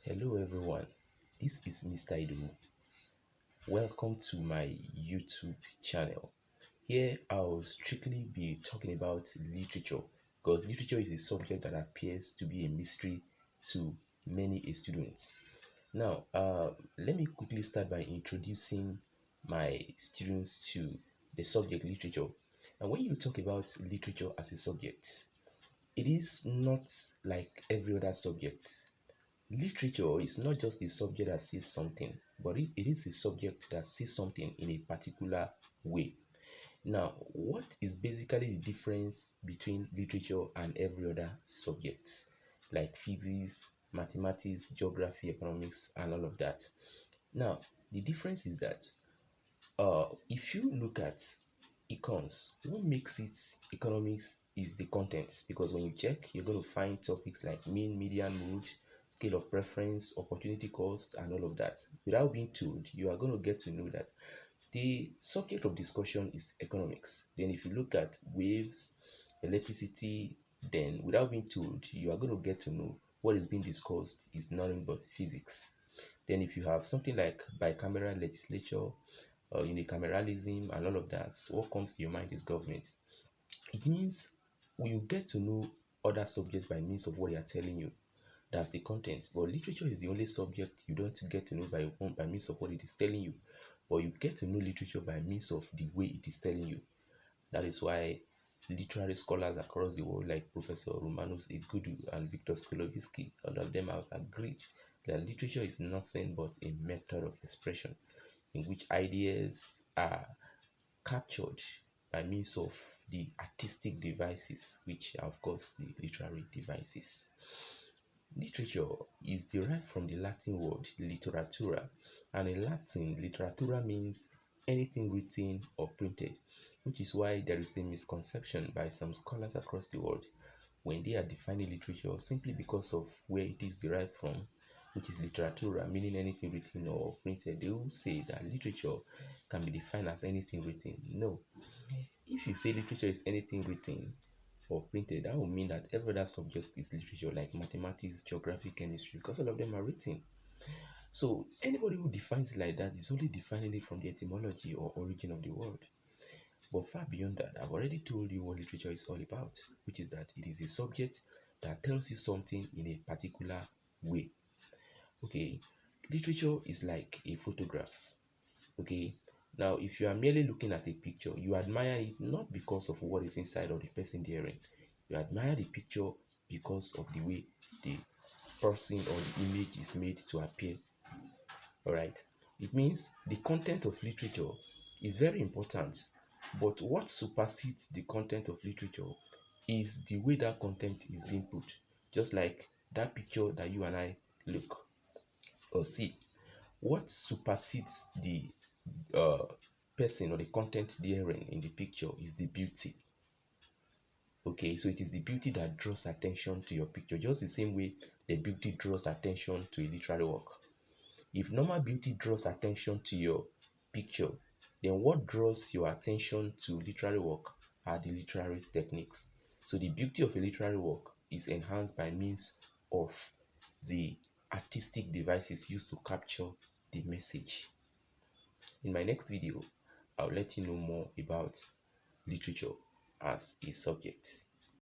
Hello everyone, this is Mr. Idowu. Welcome to my YouTube channel. Here I'll strictly be talking about literature because literature is a subject that appears to be a mystery to many students. Now, let me quickly start by introducing my students to the subject literature. And when you talk about literature as a subject, it is not like every other subject. Literature is not just a subject that sees something, but it is a subject that sees something in a particular way. Now, what is basically the difference between literature and every other subject, like physics, mathematics, geography, economics, and all of that? Now, the difference is that if you look at econs, what makes it economics is the content, because when you check, you're going to find topics like mean, median, mode, scale of preference, opportunity cost, and all of that. Without being told, you are going to get to know that the subject of discussion is economics. Then if you look at waves, electricity, then without being told, you are going to get to know what is being discussed is nothing but physics. Then if you have something like bicameral legislature, unicameralism, and all of that, what comes to your mind is government. It means you get to know other subjects by means of what they are telling you. That's the content. But literature is the only subject you don't get to know by means of what it is telling you. But you get to know literature by means of the way it is telling you. That is why literary scholars across the world like Professor Romanus Igudu and Victor Skolovsky, all of them have agreed that literature is nothing but a method of expression in which ideas are captured by means of the artistic devices, which are of course the literary devices. Literature is derived from the Latin word literatura, and in Latin, literatura means anything written or printed, which is why there is a misconception by some scholars across the world when they are defining literature simply because of where it is derived from, which is literatura, meaning anything written or printed. They will say that literature can be defined as anything written. No. If you say literature is anything written or printed, that would mean that every other subject is literature, like mathematics, geography, chemistry, because all of them are written. So anybody who defines it like that is only defining it from the etymology or origin of the word. But far beyond that, I've already told you what literature is all about, which is that it is a subject that tells you something in a particular way. Okay, literature is like a photograph. Okay, now if you are merely looking at a picture, you admire it not because of what is inside of the person therein. You admire the picture because of the way the person or the image is made to appear. All right, it means the content of literature is very important, but what supersedes the content of literature is the way that content is being put. Just like that picture that you and I look or see, what supersedes the uh, person or the content therein in the picture is the beauty. Okay, so it is the beauty that draws attention to your picture, just the same way the beauty draws attention to a literary work. If normal beauty draws attention to your picture, then what draws your attention to literary work are the literary techniques. So the beauty of a literary work is enhanced by means of the artistic devices used to capture the message. In my next video, I'll let you know more about literature as a subject.